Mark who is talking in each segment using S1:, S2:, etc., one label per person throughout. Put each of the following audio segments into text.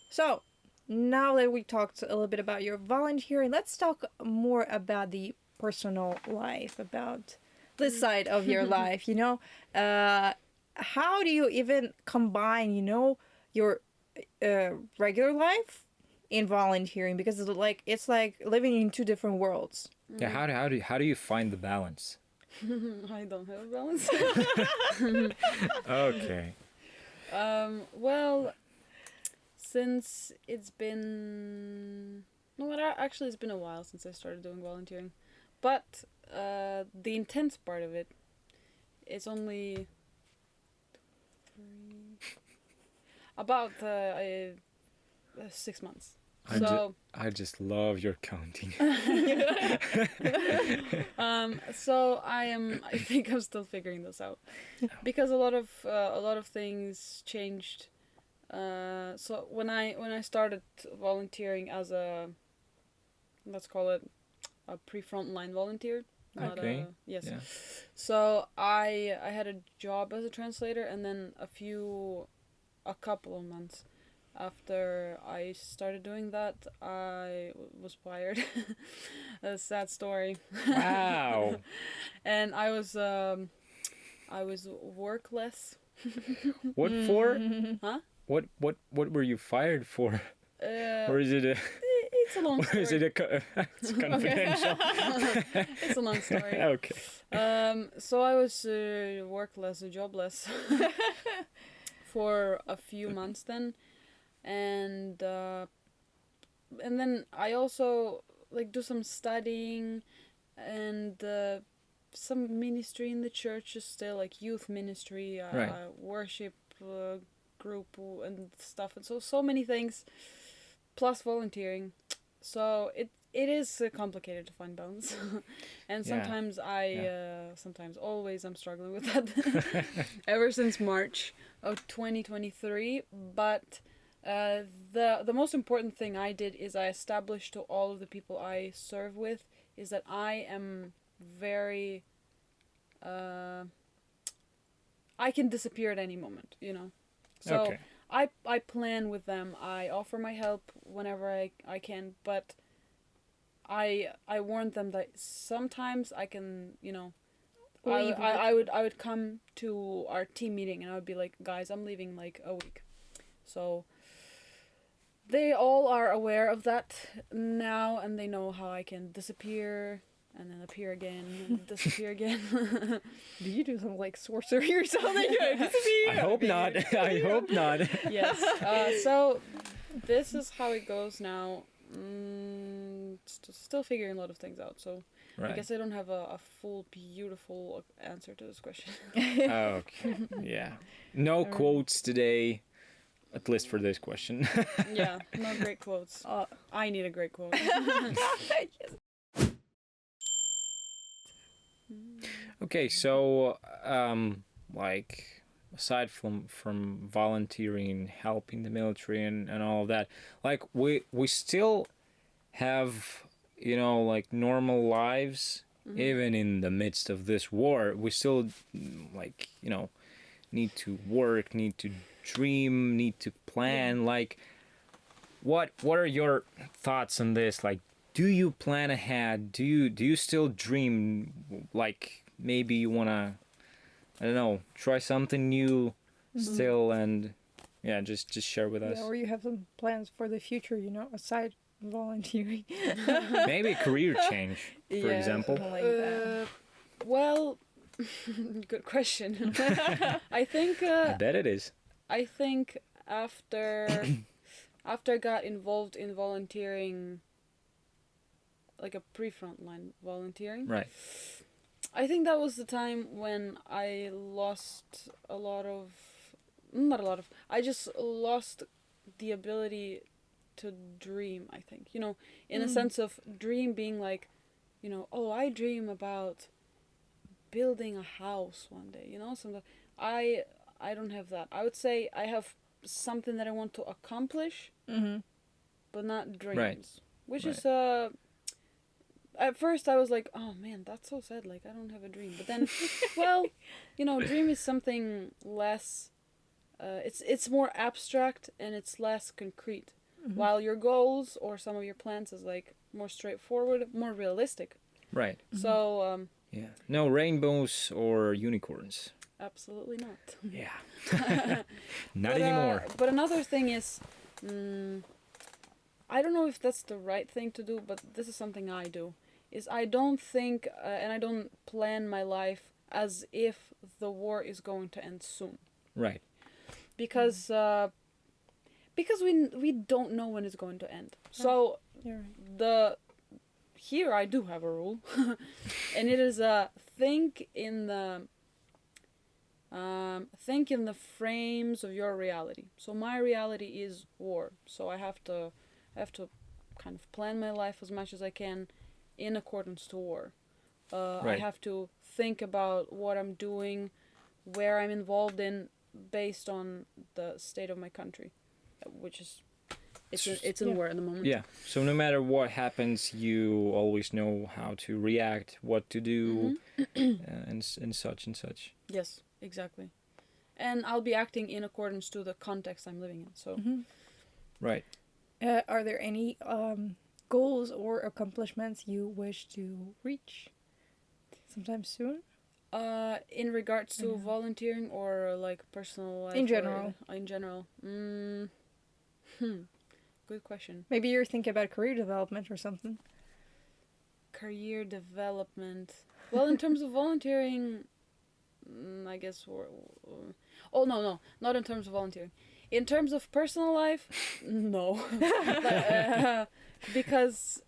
S1: So, now that we talked a little bit about your volunteering, let's talk more about the personal life, about this side of your life, how do you even combine, your regular life in volunteering? Because it's like living in two different worlds.
S2: Yeah, how do you find the balance?
S3: I don't have a balance.
S2: Okay.
S3: Well, since it's been actually it's been a while since I started doing volunteering, but the intense part of it, it's only about 6 months.
S2: I just love your counting.
S3: So I think I'm still figuring this out, because a lot of things changed. So when I started volunteering as let's call it a pre-frontline volunteer.
S2: Okay.
S3: Yes.
S2: Yeah.
S3: So I had a job as a translator, and then a couple of months after I started doing that, I was fired. A sad story.
S2: Wow.
S3: And I was workless.
S2: What for?
S3: Huh?
S2: What were you fired for? Or is it a?
S3: It's a long
S2: Or
S3: story.
S2: is it a? It's confidential.
S3: It's a long story.
S2: Okay.
S3: So I was workless, jobless, for a few months then, and then I also do some studying, and some ministry in the church is still, like youth ministry,
S2: Right.
S3: worship group and stuff, and so many things, plus volunteering. So it is complicated to find balance, and
S2: Yeah.
S3: sometimes sometimes always I'm struggling with that. Ever since March of 2023, but the most important thing I did is I established to all of the people I serve with is that I am very I can disappear at any moment, So
S2: Okay.
S3: I plan with them. I offer my help whenever I can, but I warn them that sometimes I can,
S1: Leave.
S3: I would come to our team meeting and I would be like, guys, I'm leaving like a week. So they all are aware of that now, and they know how I can disappear and then appear again and disappear again.
S1: Do you do some like sorcery or something?
S2: I hope not. I hope not.
S3: Yes. So this is how it goes now. Still figuring a lot of things out. So
S2: Right.
S3: I guess I don't have a full, beautiful answer to this question.
S2: Okay. Yeah. No quotes today, at least for this question.
S3: Yeah, no great quotes. I need a great quote.
S2: Okay, so like aside from volunteering, helping the military and all of that, like we still have, like normal lives even in the midst of this war. We still like, need to work, need to dream, need to plan. Like what are your thoughts on this? Like, do you plan ahead? Do you still dream? Like maybe you wanna, I don't know, try something new still, and yeah, just share with us.
S1: Yeah, or you have some plans for the future, aside volunteering.
S2: Maybe career change, for example.
S1: something like that.
S3: Well, good question. I think
S2: I bet it is.
S3: I think after I got involved in volunteering, like a pre-frontline volunteering,
S2: Right.
S3: I think that was the time when I lost a lot of, not a lot of, I just lost the ability to dream, I think. In a sense of dream being like, oh, I dream about building a house one day, something. I don't have that. I would say I have something that I want to accomplish, but not dreams.
S2: Right.
S3: Which
S2: Right.
S3: is at first I was like, oh man, that's so sad, like I don't have a dream. But then well, dream is something less it's more abstract and it's less concrete. while your goals or some of your plans is like more straightforward, more realistic.
S2: Right.
S3: So
S2: Yeah. No rainbows or unicorns.
S3: absolutely not.
S2: Yeah. Not
S3: But,
S2: anymore.
S3: But another thing is, I don't know if that's the right thing to do, but this is something I do. Is I don't think and I don't plan my life as if the war is going to end soon,
S2: Right.
S3: because we don't know when it's going to end. So
S1: You're right.
S3: here I do have a rule, and it is think in the frames of your reality. So my reality is war. So I have to kind of plan my life as much as I can in accordance to war. I
S2: Right.
S3: have to think about what I'm doing, where I'm involved in, based on the state of my country, which is it's in
S1: Yeah.
S3: war at the moment.
S2: Yeah. So no matter what happens, you always know how to react, what to do, and such and such.
S3: Yes, exactly. And I'll be acting in accordance to the context I'm living in. So
S2: Right.
S1: Are there any goals or accomplishments you wish to reach sometime soon?
S3: in regards to volunteering or like personal life
S1: In general.
S3: in general. Good question.
S1: Maybe you're thinking about career development or something.
S3: Career development. Well, in terms of volunteering, I guess oh no, not in terms of volunteering. In terms of personal life, no. Because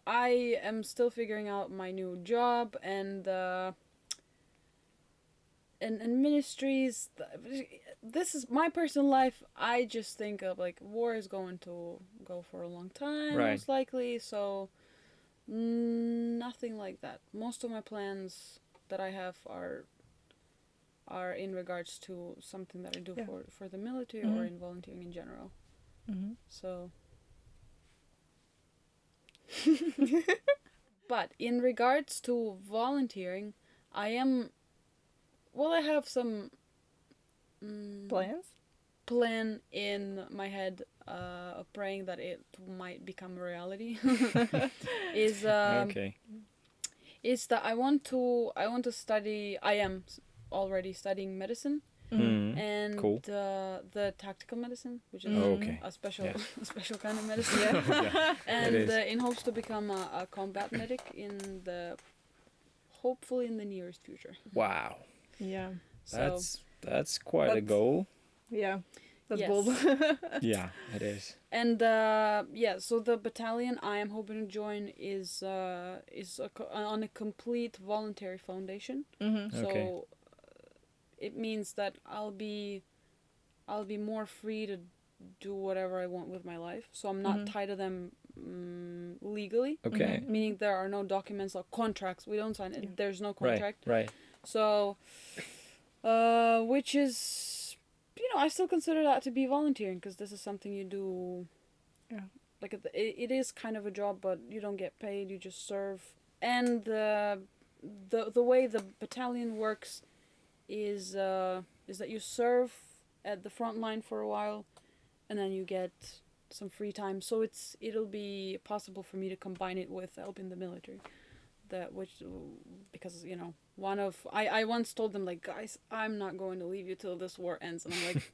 S3: I am still figuring out my new job and ministries. This is my personal life. I just think of like war is going to go for a long time,
S2: Right.
S3: most likely. So nothing like that. Most of my plans that I have are in regards to something that I do
S1: Yeah.
S3: for the military or in volunteering in general.
S1: Mm-hmm.
S3: So but in regards to volunteering, I have some
S1: Plans?
S3: plan in my head of praying that it might become a reality. is
S2: Okay.
S3: is that I want to study. I am already studying medicine and
S2: Cool.
S3: the tactical medicine, which is
S2: Okay.
S3: a special
S2: Yeah.
S3: a special kind of medicine.
S2: Yeah.
S3: And
S2: It is.
S3: in hopes to become a combat medic hopefully in the nearest future.
S2: Wow.
S1: Yeah.
S3: So
S2: That's quite a
S1: That's-
S2: goal.
S1: Yeah. That's
S3: Yes.
S1: bold.
S2: Yeah, it is.
S3: and so the battalion I am hoping to join is on a complete voluntary foundation.
S1: Mm-hmm.
S3: So
S2: Okay.
S3: it means that I'll be more free to do whatever I want with my life. So I'm not tied to them legally.
S2: Okay.
S3: Meaning there are no documents or contracts. We don't sign it.
S1: Yeah.
S3: There's no
S2: Right.
S3: contract.
S2: Right.
S3: So, which is, I still consider that to be volunteering because this is something you do.
S1: Yeah.
S3: Like it is kind of a job, but you don't get paid. You just serve. And the way the battalion works is that you serve at the front line for a while, and then you get some free time. So it'll be possible for me to combine it with helping the military. Because I once told them like, guys, I'm not going to leave you till this war ends, and I'm like,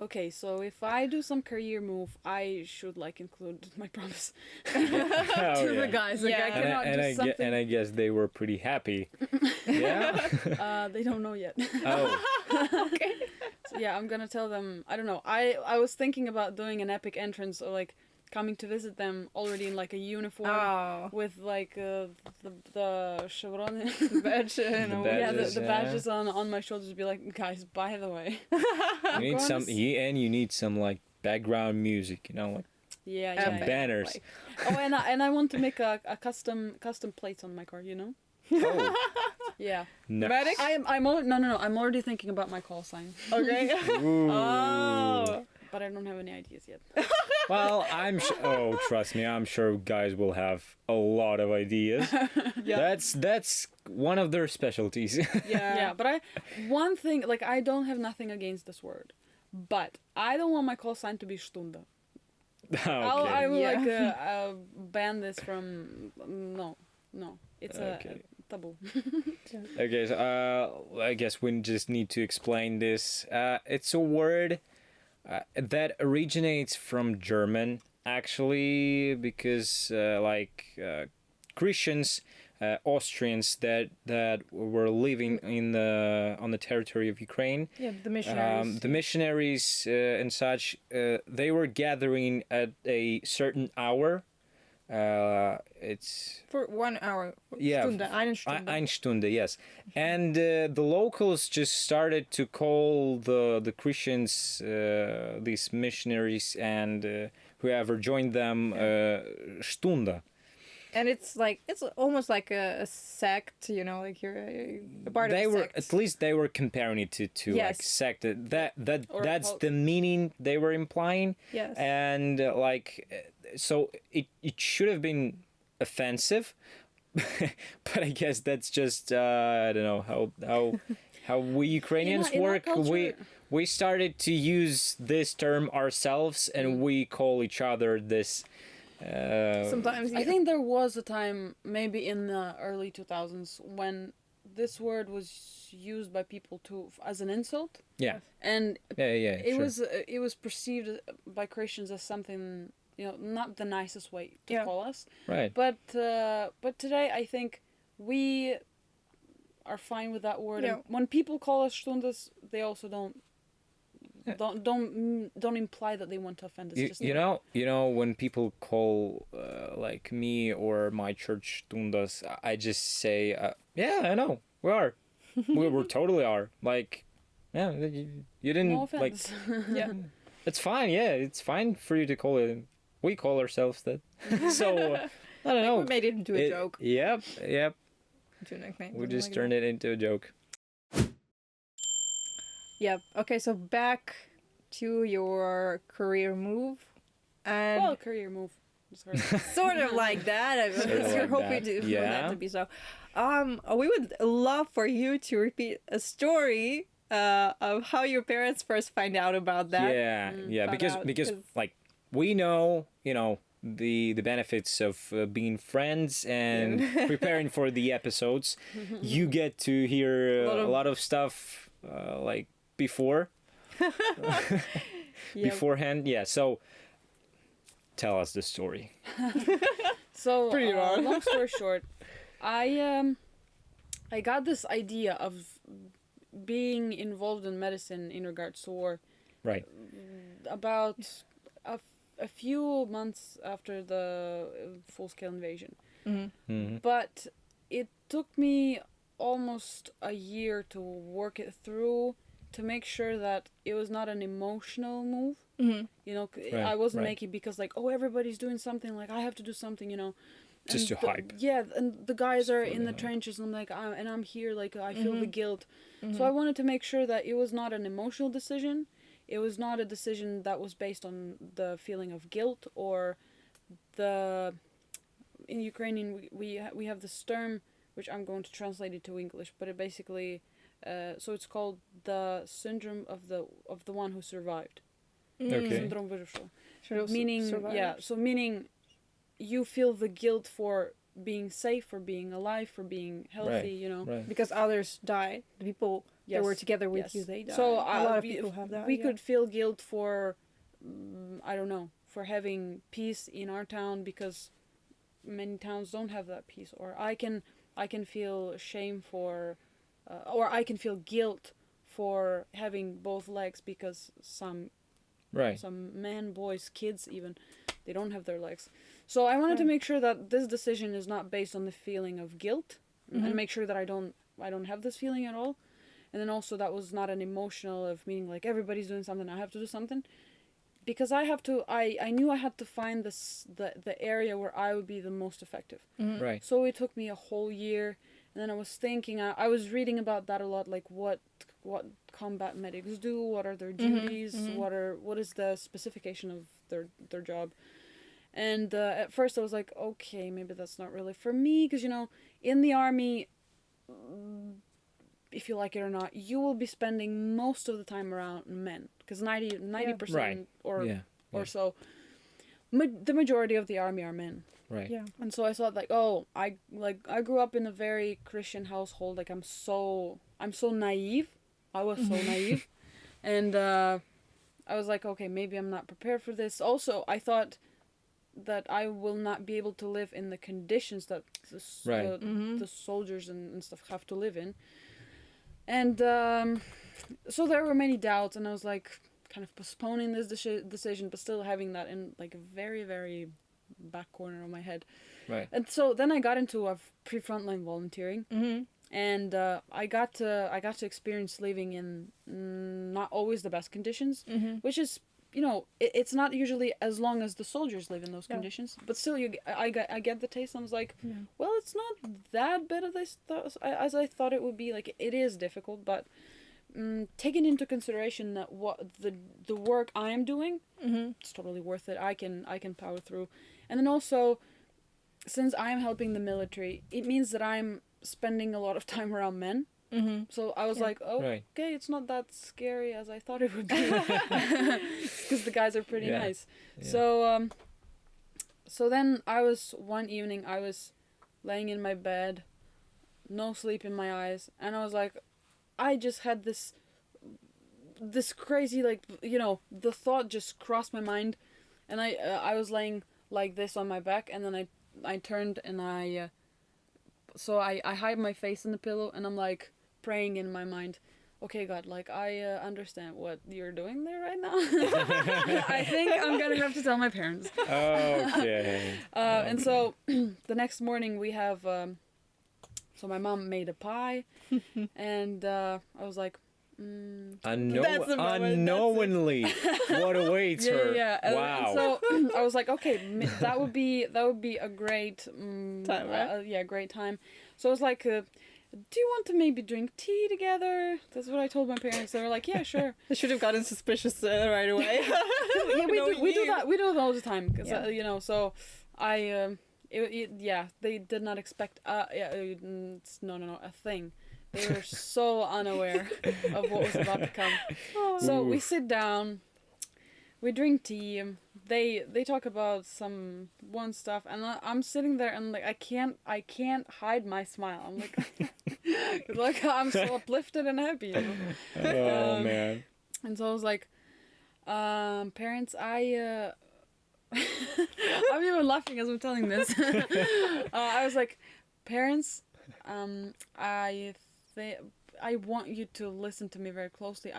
S3: okay, so if I do some career move, I should like include my promise
S2: Oh,
S3: to
S2: yeah.
S3: the guys. Like
S1: Yeah.
S3: I cannot do something.
S2: And I guess they were pretty happy. Yeah.
S3: They don't know yet.
S2: Oh.
S1: Okay.
S3: So, yeah, I'm gonna tell them. I don't know. I was thinking about doing an epic entrance or like coming to visit them already in like a uniform.
S1: Oh.
S3: With like the chevron,
S1: Badge.
S2: The
S3: yeah,
S2: badges,
S3: the
S2: yeah.
S3: badges on my shoulders. Be like, guys, by the way,
S2: You need
S3: gonna
S2: some,
S3: s-
S2: and you need some like background music, like
S3: yeah,
S2: some
S3: yeah.
S2: banners.
S3: Like, oh, and I want to make a custom plates on my car.
S2: Oh,
S3: Yeah.
S2: no.
S1: Medic?
S3: I'm already thinking about my call sign,
S1: Okay.
S2: Ooh.
S1: Oh.
S3: but I don't have any ideas yet.
S2: Well, I'm sure. Oh, trust me, I'm sure guys will have a lot of ideas.
S1: Yeah.
S2: That's one of their specialties.
S3: Yeah, but one thing, like, I don't have nothing against this word, but I don't want my call sign to be Stunde. I
S2: Okay.
S3: will like
S1: Yeah.
S3: ban this from. No, it's
S2: Okay.
S3: a taboo.
S2: Okay, so I guess we just need to explain this. It's a word that originates from German, actually, because Christians, Austrians that were living in the on the territory of Ukraine,
S1: Yeah, the missionaries.
S2: the missionaries and such, they were gathering at a certain hour. It's
S1: For 1 hour.
S2: yeah,
S1: Stunde, eine Stunde.
S2: Eine Stunde, yes. And the locals just started to call the Christians, these missionaries, and whoever joined them, Stunde.
S1: And it's almost like a sect, like you're a part
S2: They
S1: of a
S2: were
S1: sect.
S2: at least they were comparing it to like
S1: Yes.
S2: sect.
S3: Or
S2: That's
S3: cult.
S2: the meaning they were implying.
S1: Yes.
S2: And so it should have been offensive, but I guess that's just I don't know how we Ukrainians
S3: in our
S2: work.
S3: culture-
S2: We started to use this term ourselves, and we call each other this.
S1: Sometimes,
S3: I think there was a time, maybe in the early 2000s, when this word was used by people as an insult,
S2: Yeah,
S3: and
S2: yeah.
S3: it
S2: Sure.
S3: was perceived by Christians as something, not the nicest way to
S1: Yeah.
S3: call us.
S2: Right.
S3: But today I think we are fine with that word.
S1: Yeah.
S3: And when people call us Stundas, they also don't imply that they want to offend us.
S2: You know when people call like me or my church tundas, I just say, yeah, I know we are, we totally are. Like, yeah, you didn't
S3: No
S2: like.
S3: offense.
S1: yeah.
S2: It's fine. Yeah, it's fine for you to call it. We call ourselves that. So I don't know.
S1: We made it into a joke.
S2: Yep.
S1: Into a nickname.
S2: We just turned it into a joke.
S1: Yep. Okay, so back to your career move. And
S3: Well, career move. Sorry.
S1: sort of like that. I
S2: Sort of
S1: guess you're
S2: like
S1: hoping
S2: that.
S1: for
S2: Yeah.
S1: that to be so. We would love for you to repeat a story of how your parents first find out about that.
S2: Yeah,
S1: found
S2: because
S1: out,
S2: because
S1: 'cause-
S2: like we know, the benefits of being friends and preparing for the episodes. You get to hear a lot of stuff like before
S1: Yep.
S2: beforehand. Yeah, so tell us the story.
S3: So,
S1: Pretty long.
S3: long story short, I got this idea of being involved in medicine in regards to war
S2: Right.
S3: about a few months after the full-scale invasion.
S2: Mm-hmm.
S3: But it took me almost a year to work it through to make sure that it was not an emotional move.
S1: Mhm.
S3: I wasn't
S2: right.
S3: making because like, oh, everybody's doing something, like I have to do something,
S2: Just
S3: And
S2: to hype.
S3: Yeah, and the guys are in the
S2: hype.
S3: trenches, and I'm like, I'm here, like I feel the guilt.
S1: Mm-hmm.
S3: So I wanted to make sure that it was not an emotional decision. It was not a decision that was based on the feeling of guilt or the. In Ukrainian, we have this term which I'm going to translate it to English, but it basically, so it's called the syndrome of the one who survived.
S2: Okay.
S3: Syndrome wyższego.
S1: Sort of
S3: Meaning,
S1: survivors.
S3: so meaning you feel the guilt for being safe, for being alive, for being healthy,
S2: Right.
S1: Because others died. The people that were together with
S3: yes.
S1: you, they died.
S3: So
S1: a lot of people have that.
S3: We
S1: yeah.
S3: could feel guilt for, I don't know, for having peace in our town because many towns don't have that peace. Or I can feel shame for, or I can feel guilt for having both legs because some men, boys, kids even, they don't have their legs. So I wanted to make sure that this decision is not based on the feeling of guilt, and make sure that I don't have this feeling at all. And then also that was not an emotional of meaning like everybody's doing something, I have to do something. Because I knew I had to find the area where I would be the most effective.
S2: Right.
S3: So it took me a whole year, and then I was thinking, I was reading about that a lot, like what combat medics do, what are their duties, what is the specification of their job. And at first I was like, okay, maybe that's not really for me, because in the army, if you like it or not, you will be spending most of the time around men, because 90%
S2: Right.
S3: or
S2: Yeah.
S3: so the majority of the army are men.
S2: Right.
S1: Yeah.
S3: And so I thought like, oh, I grew up in a very Christian household. Like I'm so naive. I was so naive. And I was like, okay, maybe I'm not prepared for this. Also, I thought that I will not be able to live in the conditions that
S2: Right.
S3: the soldiers and stuff have to live in. And so there were many doubts, and I was like kind of postponing this decision, but still having that in like a very, very back corner of my head.
S2: Right.
S3: And so then I got into a pre-frontline volunteering.
S1: Mm-hmm.
S3: And I got to experience living in not always the best conditions,
S1: Mm-hmm.
S3: which is, you know, it's not usually as long as the soldiers live in those
S1: Yeah.
S3: conditions, but still I get the taste. And I was like,
S1: Yeah.
S3: well, it's not that bad as I thought it would be. Like it is difficult, but taking into consideration that what the work I am doing,
S1: Mm-hmm.
S3: it's totally worth it. I can power through, and then also, since I am helping the military, it means that I'm spending a lot of time around men.
S1: Mm-hmm.
S3: So I was
S1: Yeah.
S3: like, oh,
S2: Right.
S3: okay, it's not that scary as I thought it would be, because the guys are pretty
S2: Yeah.
S3: nice.
S2: Yeah.
S3: So then one evening I was laying in my bed, no sleep in my eyes, and I was like, I just had this crazy, like, you know, the thought just crossed my mind, and I was laying like this on my back, and then I turned and I hide my face in the pillow, and I'm like praying in my mind, okay, God, like I understand what you're doing there right now. I think I'm gonna have to tell my parents.
S2: Okay.
S3: And so the next morning we have so my mom made a pie, and I was like,
S1: That's the moment,
S2: unknowingly, what awaits her.
S3: yeah.
S2: Wow.
S3: So I was like, okay, that would be a great
S1: Time, right?
S3: yeah, great time. So I was like, do you want to maybe drink tea together? That's what I told my parents. They were like, yeah, sure.
S1: I should have gotten suspicious right away.
S3: Yeah, we do that. We do it all the time, because
S1: Yeah.
S3: you know. So I yeah, they did not expect it's no a thing. They were so unaware of what was about to come. So we sit down, we drink tea. They talk about some one stuff, and I'm sitting there and like I can't hide my smile. I'm like I'm so uplifted and happy. You know?
S2: Oh man.
S3: And so I was like, parents, I'm even laughing as I'm telling this. I was like, parents, I want you to listen to me very closely.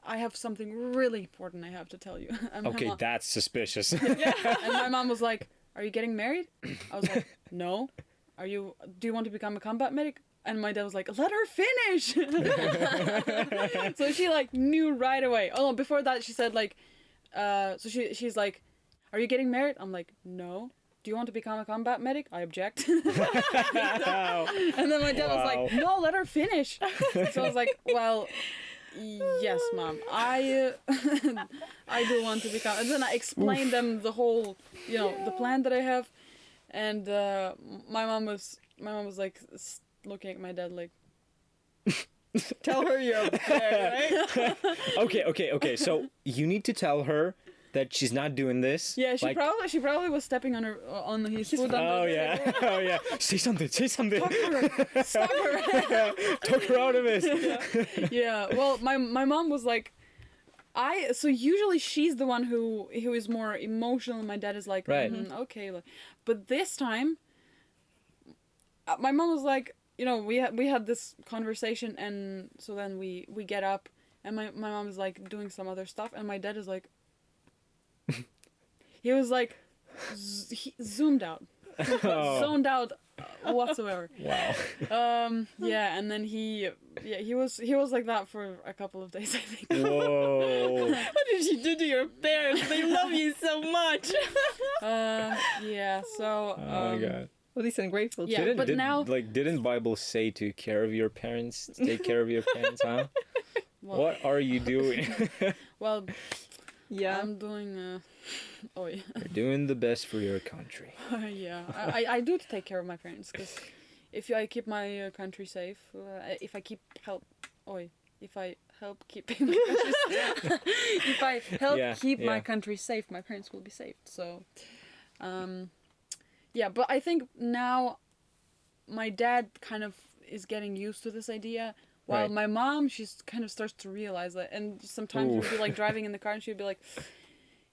S3: I have something really important I have to tell you. And
S2: Okay, that's suspicious.
S3: and my mom was like, are you getting married? I was like, no. Do you want to become a combat medic? And my dad was like, let her finish. So she like knew right away. Oh, no, before that she said like, so she's like, are you getting married? I'm like, no. Do you want to become a combat medic? I object. And then my dad was like, no, let her finish. So I was like, well, yes, Mom, I do want to become. And then I explained them the whole, you know, the plan that I have. And my mom was like looking at my dad like,
S1: Tell her you're there, right?
S2: Okay. So you need to tell her that she's not doing this.
S3: yeah, she
S2: like,
S3: probably was stepping on his foot.
S2: Oh yeah. Oh yeah. Say something.
S3: Stop her! Stop her!
S2: Talk her out of it.
S3: Yeah. Well, my mom was like, so usually she's the one who is more emotional, and my dad is like,
S2: Right.
S3: Okay, but this time, my mom was like, you know, we had this conversation, and so then we get up, and my mom is like doing some other stuff, and my dad is like, he was like, zoomed out, zoned out whatsoever.
S2: Wow.
S3: Yeah, and then he was like that for a couple of days, I think.
S2: Whoa.
S1: What did you do to your parents? They love you so much.
S3: Yeah. So.
S2: Oh my god.
S1: Well, he's ungrateful.
S3: Yeah, but now.
S2: Didn't Bible say to care of your parents, take care of your parents, huh?
S3: Well,
S2: What are you doing?
S3: Well,
S1: Yeah.
S3: I'm doing. Oh yeah.
S2: You're doing the best for your country.
S3: Yeah. I do take care of my parents, because if I keep my country safe, if I help keeping my country if I help keep my
S2: yeah.
S3: country safe, my parents will be saved. So, yeah, but I think now my dad kind of is getting used to this idea. While
S2: Right.
S3: my mom, she's kind of starts to realize that, and sometimes
S2: Ooh.
S3: we'd be like driving in the car, and she'd be like,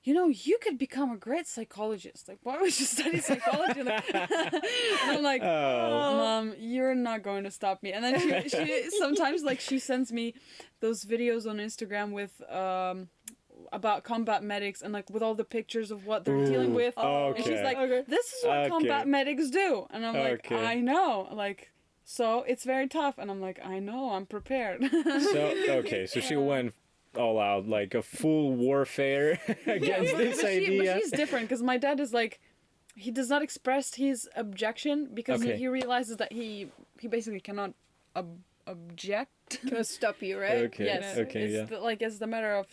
S3: "You know, you could become a great psychologist. Like, why would you study psychology?" Like, and I'm like,
S2: Oh.
S3: "Mom, you're not going to stop me." And then she sometimes like she sends me those videos on Instagram with about combat medics and like with all the pictures of what they're dealing
S2: Ooh,
S3: with. And she's
S2: okay.
S3: like, "This is what combat
S2: Okay.
S3: medics do," and I'm like,
S2: Okay.
S3: "I know." Like, so it's very tough, and I'm like, "I know, I'm prepared."
S2: So okay, so she went all out, like a full warfare against this idea.
S3: But she's different because my dad is like, he does not express his objection because
S2: Okay.
S3: he realizes that he basically cannot object.
S1: Gonna stop you, right?
S2: Okay.
S3: Yes.
S2: Okay.
S3: It's
S2: Yeah.
S3: like it's the matter of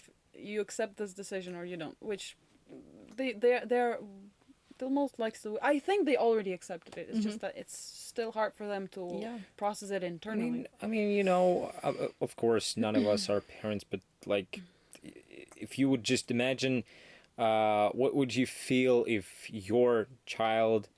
S3: you accept this decision or you don't, which they'll most likely. I think they already accepted it. It's just that it's still hard for them to
S1: Yeah.
S3: process it internally.
S2: I mean, you know, of course, none of us are parents, but like, if you would just imagine, what would you feel if your child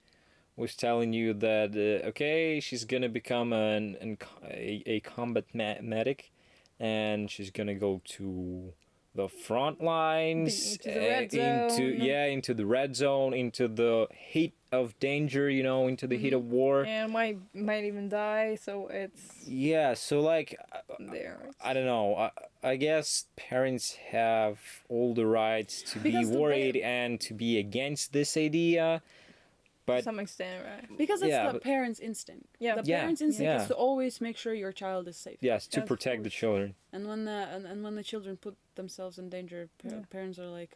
S2: was telling you that, okay, she's gonna become a combat medic, and she's gonna go to the front lines,
S1: Into the red zone.
S2: into the red zone, into the heat of danger, you know, into the heat of war.
S1: And might even die, so it's
S2: Yeah, so like,
S1: there.
S2: I don't know. I guess parents have all the rights to
S3: Because
S2: be worried and to be against this idea,
S1: To
S2: but
S1: some extent, right?
S3: Because it's
S2: Yeah,
S3: the
S2: but-
S3: parents' instinct.
S1: Yeah.
S3: The
S2: Yeah,
S3: parents' instinct
S2: yeah.
S3: is to always make sure your child is safe.
S2: yes, to
S1: Of
S2: protect the
S1: course.
S2: children.
S3: And when the children put themselves in danger,
S1: Yeah.
S3: parents are like,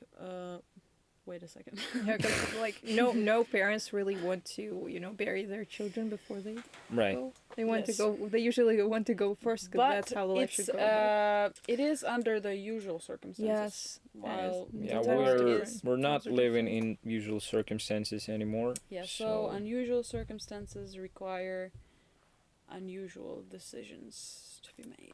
S3: wait a second.
S1: Yeah, 'cause, like no parents really want to, bury their children before they
S2: Right.
S1: go. They want
S3: Yes.
S1: to go. They usually want to go first because
S3: But
S1: that's how the life
S3: it's
S1: should go.
S3: it is under the usual circumstances.
S1: Yes.
S3: While
S2: Yeah,
S1: Times
S2: we're
S1: different.
S2: we're not
S1: Times are
S2: living in usual circumstances anymore.
S3: yeah, so
S2: So-
S3: unusual circumstances require unusual decisions to be made.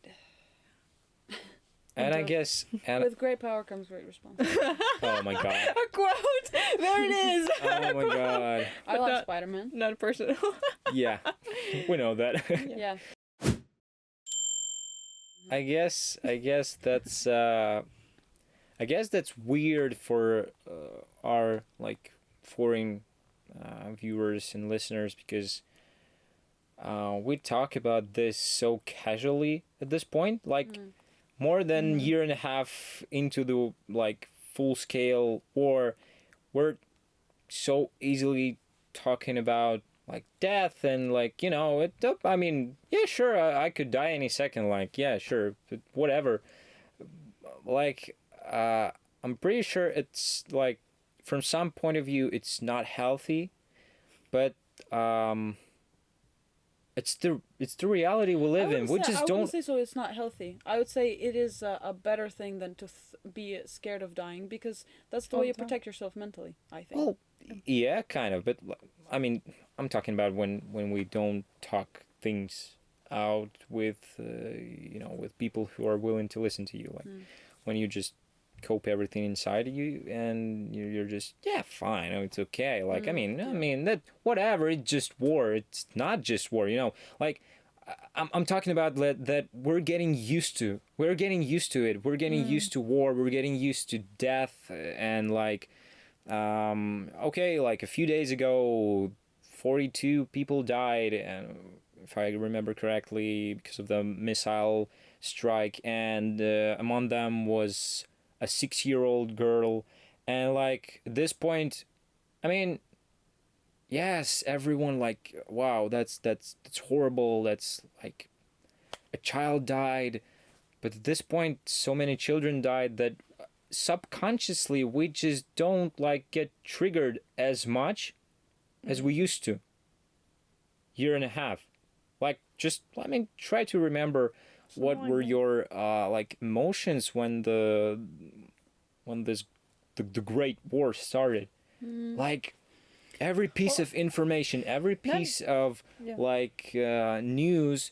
S2: And I guess, and
S3: With great power comes great responsibility.
S2: oh my god,
S1: A quote. There it is.
S2: oh my god,
S3: I like
S1: that-
S3: Spider-Man.
S1: Not personal.
S2: yeah, we know that.
S3: Yeah.
S2: I guess that's weird for our like foreign viewers and listeners because we talk about this so casually at this point, like more than year and a half into the like full scale war, we're so easily talking about like death and like, you know, I mean, yeah, sure, I could die any second, like, yeah, sure, but whatever. Like, I'm pretty sure it's like from some point of view it's not healthy, but it's the reality we live in. We just
S3: I
S2: don't.
S3: wouldn't say so. It's not healthy. I would say it is a better thing than to be scared of dying because that's the
S1: All
S3: way
S1: the
S3: you
S1: time.
S3: protect yourself mentally. I think.
S2: Well, yeah, kind of, but I mean, I'm talking about when we don't talk things out with with people who are willing to listen to you, like when you just cope everything inside of you and you're just fine, oh, it's okay, like I mean that whatever, it's just war, it's not just war, like I'm talking about that we're getting used to it, we're getting used to war, we're getting used to death, and like okay, like a few days ago 42 people died, and if I remember correctly, because of the missile strike, and among them was a 6-year-old girl. And like at this point, I mean, yes, everyone like, wow, that's horrible, that's like a child died, but at this point so many children died that subconsciously we just don't like get triggered as much as we used to. Year and a half, like, just, I mean, try to remember what were your like emotions when the Great War started. Like every piece of information, every piece of like news,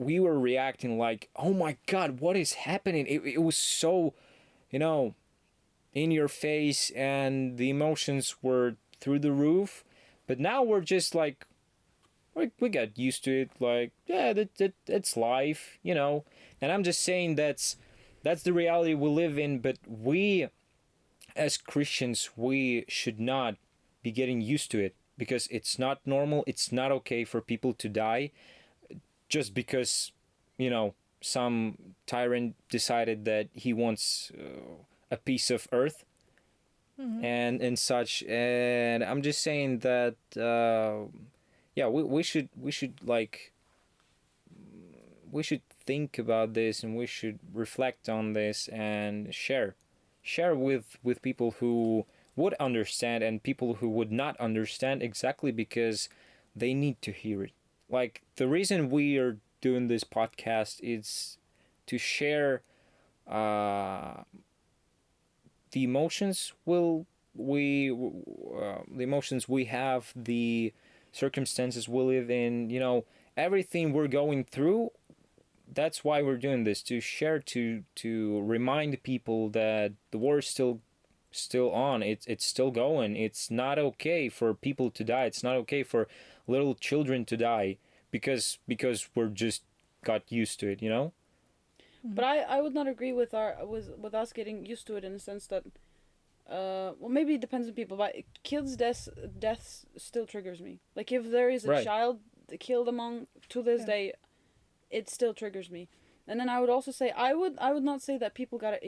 S2: we were reacting like, oh my god, what is happening? It was so, you know, in your face, and the emotions were through the roof. But now we're just like, we got used to it. Like, yeah, that's life, you know. And I'm just saying that's the reality we live in. But we, as Christians, we should not be getting used to it, because it's not normal. It's not okay for people to die just because, you know, some tyrant decided that he wants a piece of earth, and such. And I'm just saying that yeah, we should like, we should think about this, and we should reflect on this, and share with people who would understand, and people who would not understand, exactly because they need to hear it. Like, the reason we are doing this podcast is to share uh, the emotions the emotions we have, the circumstances we live in, you know, everything we're going through. That's why we're doing this, to share, to remind people that the war is still on. It's still going. It's not okay for people to die. It's not okay for little children to die, because we're just got used to it, you know.
S3: But I would not agree with with us getting used to it, in the sense that well, maybe it depends on people, but kids' deaths still triggers me. Like, if there is a
S2: Right.
S3: child killed among, to this day, it still triggers me. And then I would also say, I would not say that people got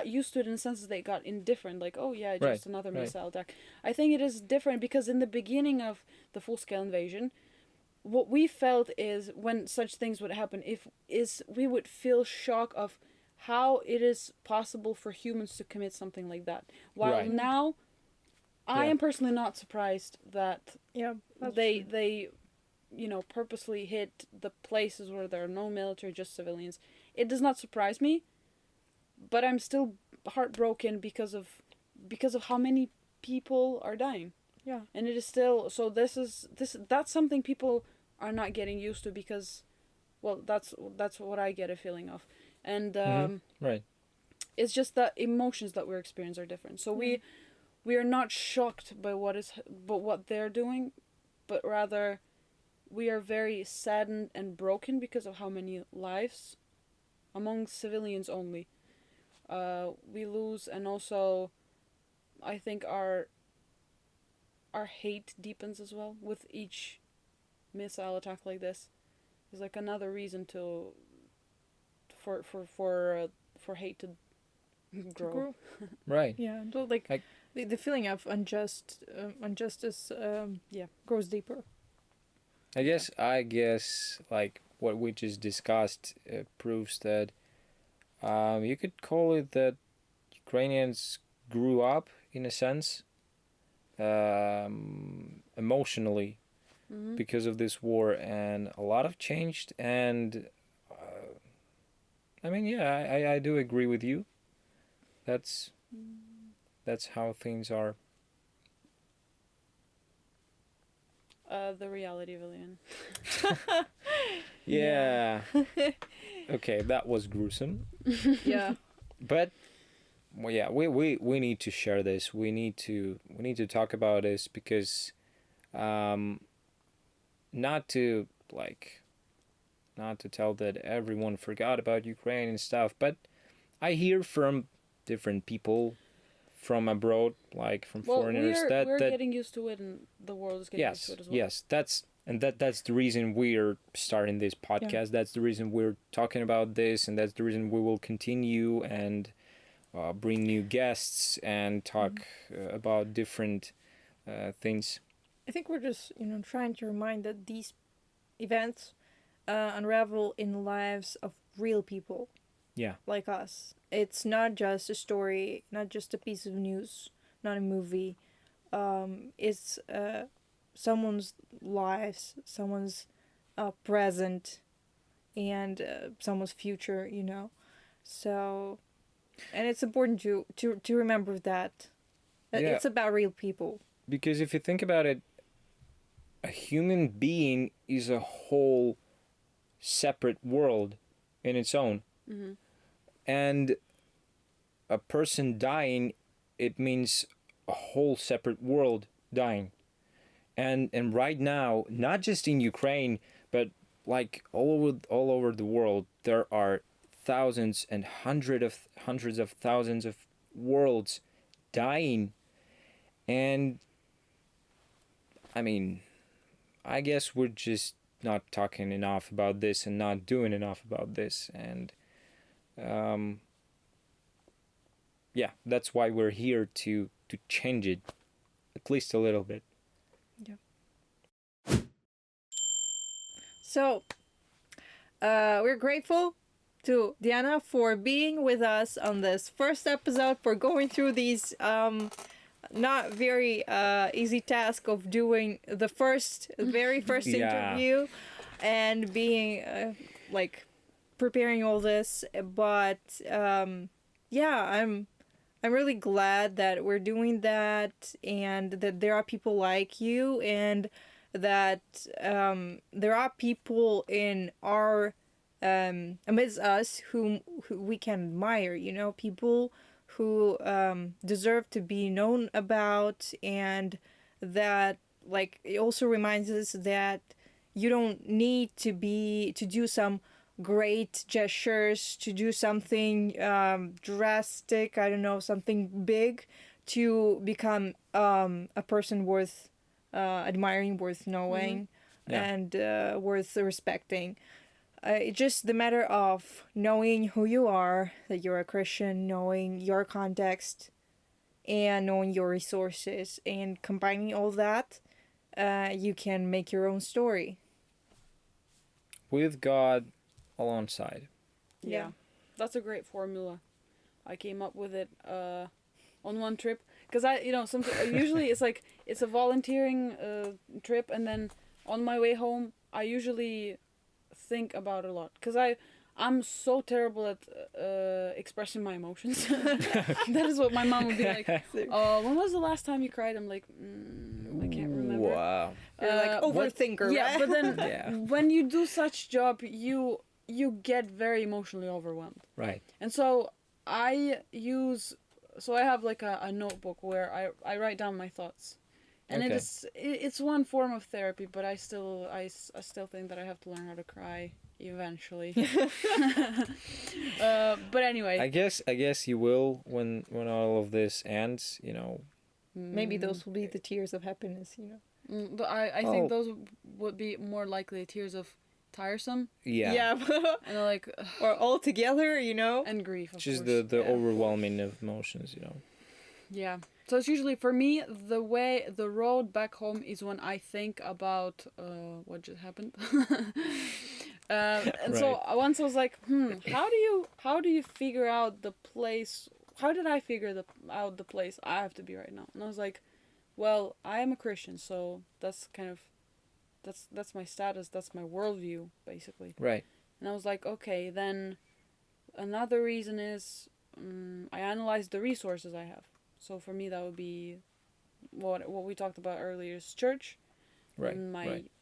S3: used to it, in the sense that they got indifferent, like, oh yeah, just
S2: Right,
S3: another
S2: right.
S3: missile attack. I think it is different, because in the beginning of the full-scale invasion, what we felt is, when such things would happen, we would feel shock of how it is possible for humans to commit something like that. While
S2: Right.
S3: now, I
S2: Yeah.
S3: am personally not surprised that
S1: Yeah, that's
S3: they
S1: true.
S3: they purposely hit the places where there are no military, just civilians. It does not surprise me, but I'm still heartbroken because of how many people are dying.
S1: Yeah.
S3: And it is still, so that's something people are not getting used to, because, well, that's what I get a feeling of. And
S2: Right.
S3: it's just that emotions that we're experiencing are different. So we are not shocked by what they're doing, but rather we are very saddened and broken because of how many lives among civilians only we lose. And also, I think our hate deepens as well with each missile attack like this. Is like another reason for hate to grow.
S1: Grow.
S2: Right.
S1: Yeah, like,
S2: Like-
S1: the feeling of injustice
S3: Yeah.
S1: grows deeper.
S2: I guess like what we just discussed proves that you could call it that Ukrainians grew up in a sense, emotionally,
S3: Mm-hmm.
S2: because of this war, and a lot have changed. And I mean, yeah, I do agree with you. That's how things are.
S3: The reality villain.
S2: Yeah. Okay, that was gruesome.
S1: Yeah.
S2: But well, yeah, we need to share this. We need to talk about this, because not to tell that everyone forgot about Ukraine and stuff, but I hear from different people from abroad, like from
S3: Well,
S2: foreigners,
S3: we're
S2: that
S3: getting used to it, and the world is getting used to it as well.
S2: yes, that's the reason we're starting this podcast. That's the reason we're talking about this, and that's the reason we will continue and bring new guests and talk about different things.
S1: I think we're just, trying to remind that these events unravel in the lives of real people.
S2: Yeah.
S1: Like us. It's not just a story, not just a piece of news, not a movie. It's someone's lives, someone's present, and someone's future. So, and it's important to remember that
S2: Yeah.
S1: it's about real people.
S2: Because if you think about it, a human being is a whole separate world in its own.
S3: Mm-hmm.
S2: And a person dying, it means a whole separate world dying. And right now, not just in Ukraine, but like all over the world, there are thousands and hundreds of thousands of worlds dying. And I mean, I guess we're just not talking enough about this and not doing enough about this. And um, yeah, that's why we're here to change it at least a little bit.
S1: So, we're grateful to Diana for being with us on this first episode, for going through these not very easy task of doing the very first
S2: Yeah.
S1: interview and being like preparing all this. But yeah, I'm really glad that we're doing that, and that there are people like you, and that there are people in our amidst us who we can admire, people who deserve to be known about, and that, like, it also reminds us that you don't need to do some great gestures, to do something drastic, I don't know, something big, to become a person worth admiring, worth knowing,
S2: Yeah.
S1: and worth respecting. It's just the matter of knowing who you are, that you're a Christian, knowing your context, and knowing your resources, and combining all that, you can make your own story.
S2: With God alongside.
S3: Yeah. That's a great formula. I came up with it on one trip, because usually it's a volunteering trip, and then on my way home I usually think about it a lot, because I'm so terrible at expressing my emotions. That is what my mom would be like, when was the last time you cried? I'm like, I can't remember.
S2: Wow.
S1: You're like overthinker,
S3: yeah,
S1: right?
S3: but then
S2: Yeah.
S3: when you do such job, you get very emotionally overwhelmed.
S2: Right.
S3: And so I have like a notebook where I write down my thoughts. And
S2: Okay.
S3: it's one form of therapy, but I still think that I have to learn how to cry eventually. But anyway,
S2: I guess you will when all of this ends,
S1: Maybe those will be the tears of happiness,
S3: But I think those would be more likely tears of tiresome.
S2: Yeah.
S1: Yeah.
S3: And like
S1: Or all together,
S3: and grief, of
S2: Just
S3: course.
S2: the
S3: Yeah.
S2: overwhelming of emotions,
S3: Yeah. So it's usually, for me, the road back home is when I think about what just happened. And so once I was like, how do you figure out the place? How did I figure out the place I have to be right now? And I was like, well, I am a Christian, so that's kind of that's my status, that's my worldview, basically.
S2: Right.
S3: And I was like, okay, then another reason is I analyzed the resources I have. So for me, that would be what we talked about earlier is church,
S2: Right.
S3: and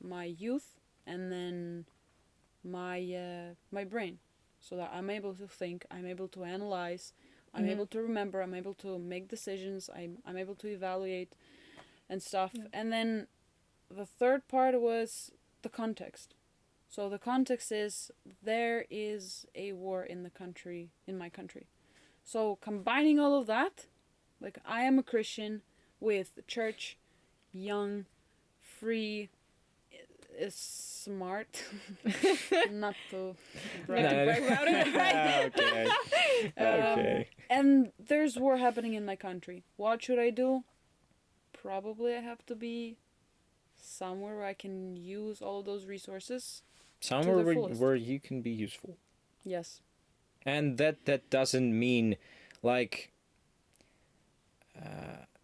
S3: my youth, and then my brain, so that I'm able to think, I'm able to analyze, I'm able to remember, I'm able to make decisions, I'm able to evaluate and stuff.
S1: Yeah.
S3: And then the third part was the context. So the context is there is a war in my country. So combining all of that, like I am a Christian with church, young, free, is smart, not to brag about it.
S2: Okay. Okay.
S3: And there's war happening in my country. What should I do? Probably I have to be somewhere where I can use all of those resources.
S2: Somewhere
S3: fullest.
S2: where you can be useful.
S3: Yes.
S2: And that doesn't mean like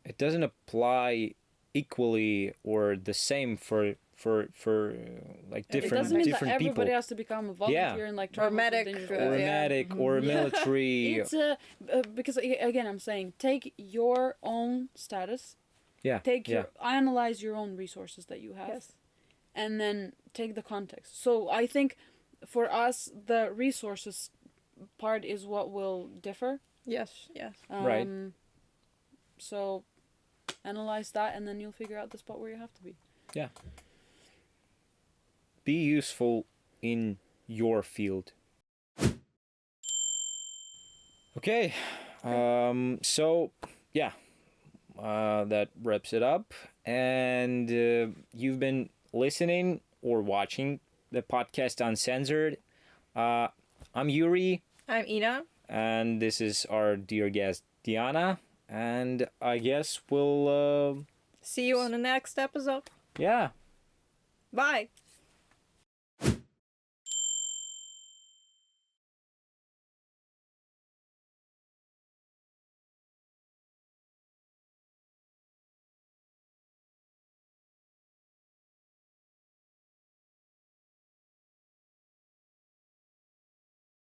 S2: it doesn't apply equally or the same for like
S3: It
S2: different
S3: doesn't mean that
S2: different
S3: everybody
S2: people.
S3: has to become a volunteer and like travel to
S1: medic,
S3: dangerous
S1: or
S2: Or
S3: places.
S1: yeah.
S2: medic or military.
S3: It's because again I'm saying take your own status.
S2: Yeah.
S3: Analyze your own resources that you have.
S1: Yes.
S3: and then take the context. So I think for us, the resources part is what will differ.
S1: Yes, yes.
S2: Right.
S3: So analyze that, and then you'll figure out the spot where you have to be.
S2: Yeah. Be useful in your field. Okay. So yeah, that wraps it up. And you've been listening or watching the podcast Uncensored. I'm Yuri,
S1: I'm Ina.
S2: and this is our dear guest Diana. And I guess we'll
S1: See you on the next episode.
S2: yeah.
S1: Bye.